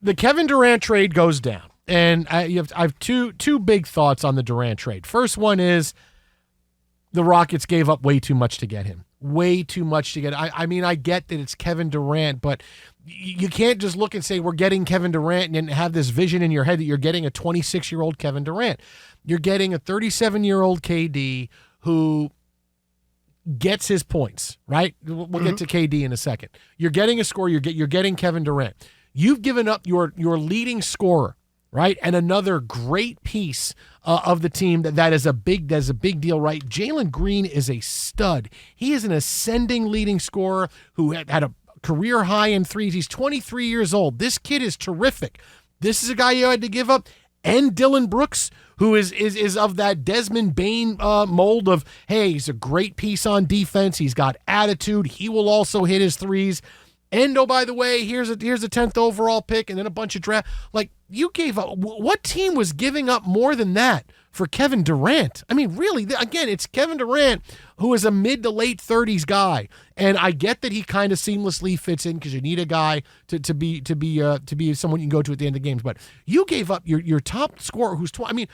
the Kevin Durant trade goes down, and I have two big thoughts on the Durant trade. First one is the Rockets gave up way too much to get him. Way too much to get. I mean, I get that it's Kevin Durant, but you can't just look and say we're getting Kevin Durant and have this vision in your head that you're getting a 26-year-old Kevin Durant. You're getting a 37-year-old KD who gets his points, right? We'll get to KD in a second. You're getting a scorer. You're getting Kevin Durant. You've given up your leading scorer, right? And another great piece of the team that is a big deal, right? Jalen Green is a stud. He is an ascending leading scorer who had a career high in threes. He's 23 years old. This kid is terrific. This is a guy you had to give up. And Dylan Brooks, who is of that Desmond Bane mold of, hey, he's a great piece on defense. He's got attitude. He will also hit his threes. And, oh, by the way, here's a 10th overall pick and then a bunch of draft. Like, you gave up. What team was giving up more than that for Kevin Durant? I mean, really, again, it's Kevin Durant, who is a mid to late 30s guy. And I get that he kind of seamlessly fits in because you need a guy to be someone you can go to at the end of games. But you gave up your top scorer who's 20. I mean,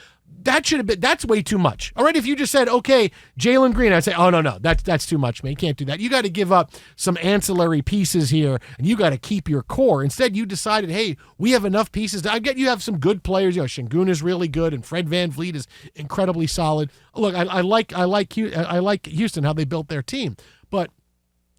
that should have been, that's way too much. All right, if you just said, okay, Jalen Green, I'd say, oh, no, that's too much, man. You can't do that. You got to give up some ancillary pieces here, and you got to keep your core. Instead, you decided, hey, we have enough pieces. I get you have some good players. You know, Şengün is really good, and Fred VanVleet is incredibly solid. Look, I like Houston, how they built their team, but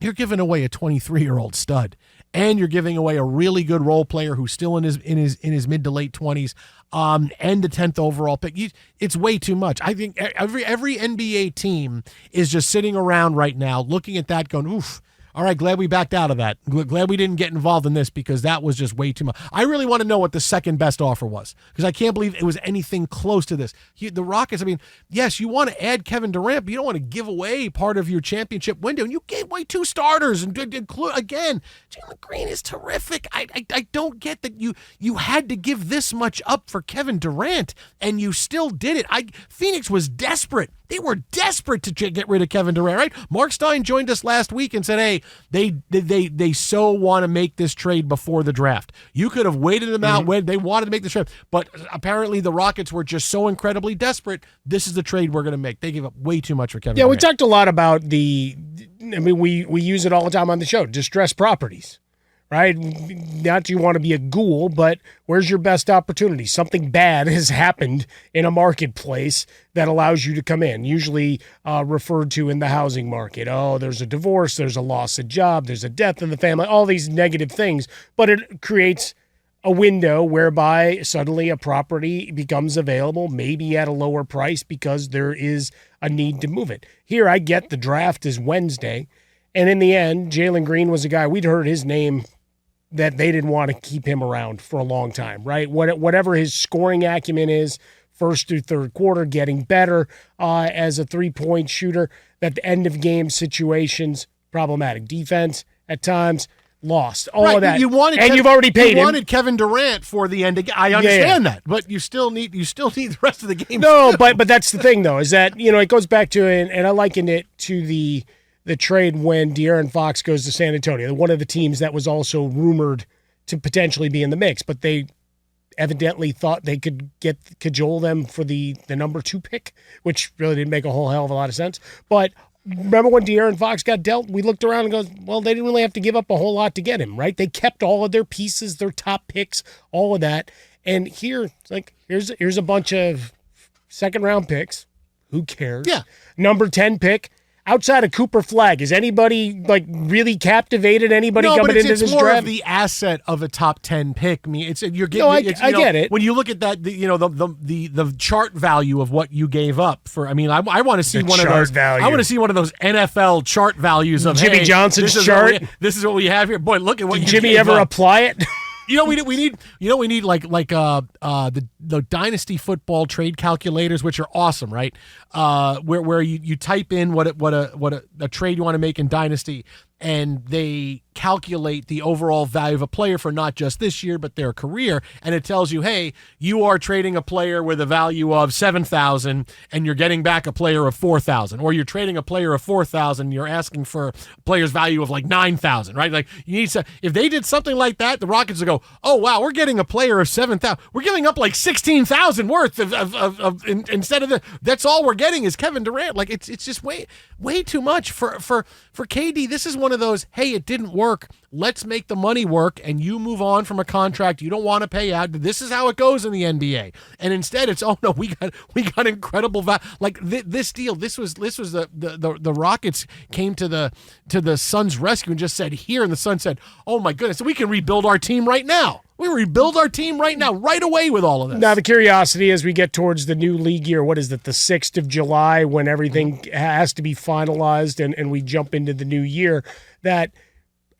you're giving away a 23-year-old stud, and you're giving away a really good role player who's still in his mid to late 20s, and the 10th overall pick. It's way too much. I think every NBA team is just sitting around right now looking at that going, oof, all right, glad we backed out of that. Glad we didn't get involved in this because that was just way too much. I really want to know what the second best offer was because I can't believe it was anything close to this. The Rockets, I mean, yes, you want to add Kevin Durant, but you don't want to give away part of your championship window. And you gave away two starters. And again, Jalen Green is terrific. I don't get that you had to give this much up for Kevin Durant, and you still did it. Phoenix was desperate. They were desperate to get rid of Kevin Durant, right? Mark Stein joined us last week and said, hey, they so want to make this trade before the draft. You could have waited them out when they wanted to make the trade. But apparently the Rockets were just so incredibly desperate. This is the trade we're going to make. They gave up way too much for Kevin Durant. We talked a lot about we use it all the time on the show, distressed properties. Right? Not do you want to be a ghoul, but where's your best opportunity? Something bad has happened in a marketplace that allows you to come in, usually referred to in the housing market. Oh, there's a divorce, there's a loss of job, there's a death in the family, all these negative things. But it creates a window whereby suddenly a property becomes available, maybe at a lower price because there is a need to move it. Here, I get the draft is Wednesday, and in the end, Jalen Green was a guy, we'd heard his name that they didn't want to keep him around for a long time, right? Whatever his scoring acumen is, first through third quarter, getting better as a three-point shooter, at the end-of-game situations, problematic. Defense, at times, lost. All of that. You've already paid him. You wanted Kevin Durant for the end of game. I understand that, but you still need the rest of the game. No, but that's the thing, though, is that, it goes back to, and I likened it to the trade when De'Aaron Fox goes to San Antonio, one of the teams that was also rumored to potentially be in the mix, but they evidently thought they could cajole them for the number 2 pick, which really didn't make a whole hell of a lot of sense. But remember when De'Aaron Fox got dealt, we looked around and goes, well, they didn't really have to give up a whole lot to get him, right? They kept all of their pieces, their top picks, all of that. And here, it's like, here's a bunch of second-round picks. Who cares? Yeah. Number 10 pick. Outside of Cooper Flagg, is anybody really captivated? Anybody coming into this draft? It's more of the asset of a top 10 pick. I mean, I get it. When you look at that, the chart value of what you gave up for. I mean, I want to see one of those. Value. I want to see one of those NFL chart values of Jimmy Johnson's chart. This is what we have here. Boy, look at what Did Jimmy ever apply it? We need like the dynasty football trade calculators, which are awesome, right? Where you type in what a trade you want to make in dynasty, and they calculate the overall value of a player for not just this year but their career, and it tells you, hey, you are trading a player with a value of $7,000 and you're getting back a player of $4,000, or you're trading a player of $4,000 and you're asking for a player's value of like $9,000, right? Like, you need to, if they did something like that, the Rockets would go, oh wow, we're getting a player of $7,000, we're giving up like $16,000 worth of instead of that's all we're getting is Kevin Durant. Like, it's just way too much for KD. This is one of those, hey, it didn't work, let's make the money work, and you move on from a contract you don't want to pay out. This is how it goes in the NBA. And instead it's, oh no, we got incredible value. Like this deal, this was the Rockets came to the Suns' rescue and just said here, and the Suns said, oh my goodness, we can rebuild our team right now. We rebuild our team right now, right away with all of this. Now, the curiosity as we get towards the new league year, what is it, the 6th of July, when everything has to be finalized and we jump into the new year, that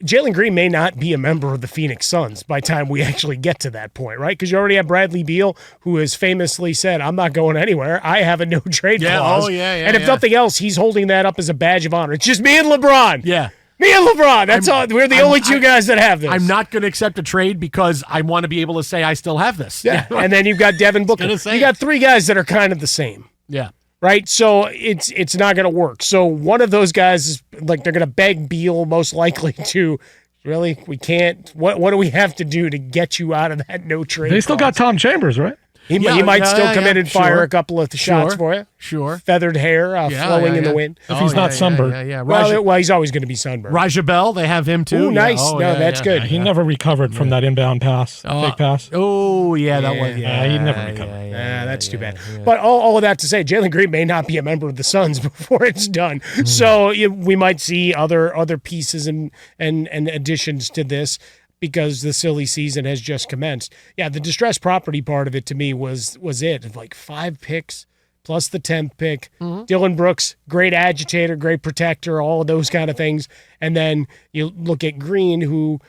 Jalen Green may not be a member of the Phoenix Suns by the time we actually get to that point, right? Because you already have Bradley Beal, who has famously said, I'm not going anywhere. I have a no-trade clause. Oh, yeah, and if nothing else, he's holding that up as a badge of honor. It's just me and LeBron. Yeah. Me and LeBron. That's all. We're the only two guys that have this. I'm not going to accept a trade because I want to be able to say I still have this. Yeah. And then you've got Devin Booker. You got 3 guys that are kind of the same. Yeah. Right? So it's not going to work. So one of those guys is like, they're going to beg Beal most likely to, really, we can't. What do we have to do to get you out of that no trade? They still got Tom Chambers, right? He might still come in and fire a couple of shots for you. Sure. Feathered hair flowing in the wind. If he's not sunburned. Yeah. Well, he's always going to be sunburned. Raja Bell, they have him too. Ooh, nice. That's good. He never recovered from that inbound pass, fake pass. Oh, yeah, that was. Yeah, he never recovered. That's too bad. But all of that to say, Jalen Green may not be a member of the Suns before it's done. So we might see other pieces and additions to this, because the silly season has just commenced. Yeah, the distressed property part of it to me was it. Like 5 picks plus the 10th pick. Dylan Brooks, great agitator, great protector, all of those kind of things. And then you look at Green, who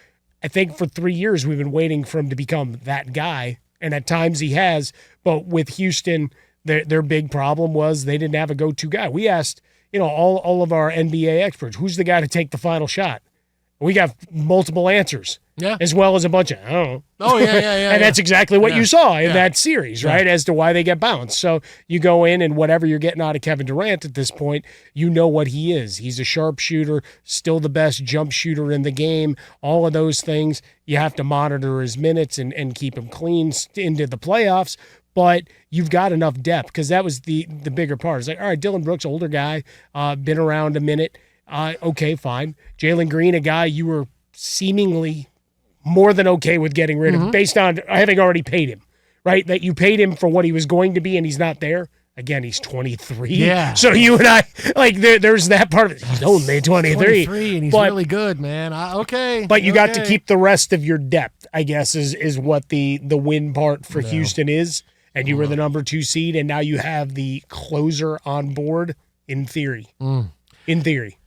I think for 3 years we've been waiting for him to become that guy. And at times he has. But with Houston, their big problem was they didn't have a go-to guy. We asked, all of our NBA experts, who's the guy to take the final shot? We got multiple answers. Yeah. As well as a bunch of, I don't know. Oh, yeah. And that's exactly what you saw in that series, right? As to why they get bounced. So you go in, and whatever you're getting out of Kevin Durant at this point, you know what he is. He's a sharpshooter, still the best jump shooter in the game. All of those things, you have to monitor his minutes and keep him clean into the playoffs. But you've got enough depth, because that was the bigger part. It's like, all right, Dylan Brooks, older guy, been around a minute. Okay, fine. Jalen Green, a guy you were seemingly more than okay with getting rid of based on having already paid him, right? That you paid him for what he was going to be, and he's not there. Again, he's 23. Yeah. So you and I, like, there's that part of it. He's only 23. And he's really good, man. Okay. But you got to keep the rest of your depth, I guess, is what the win part for Houston is. And you were the number 2 seed, and now you have the closer on board, in theory. In theory.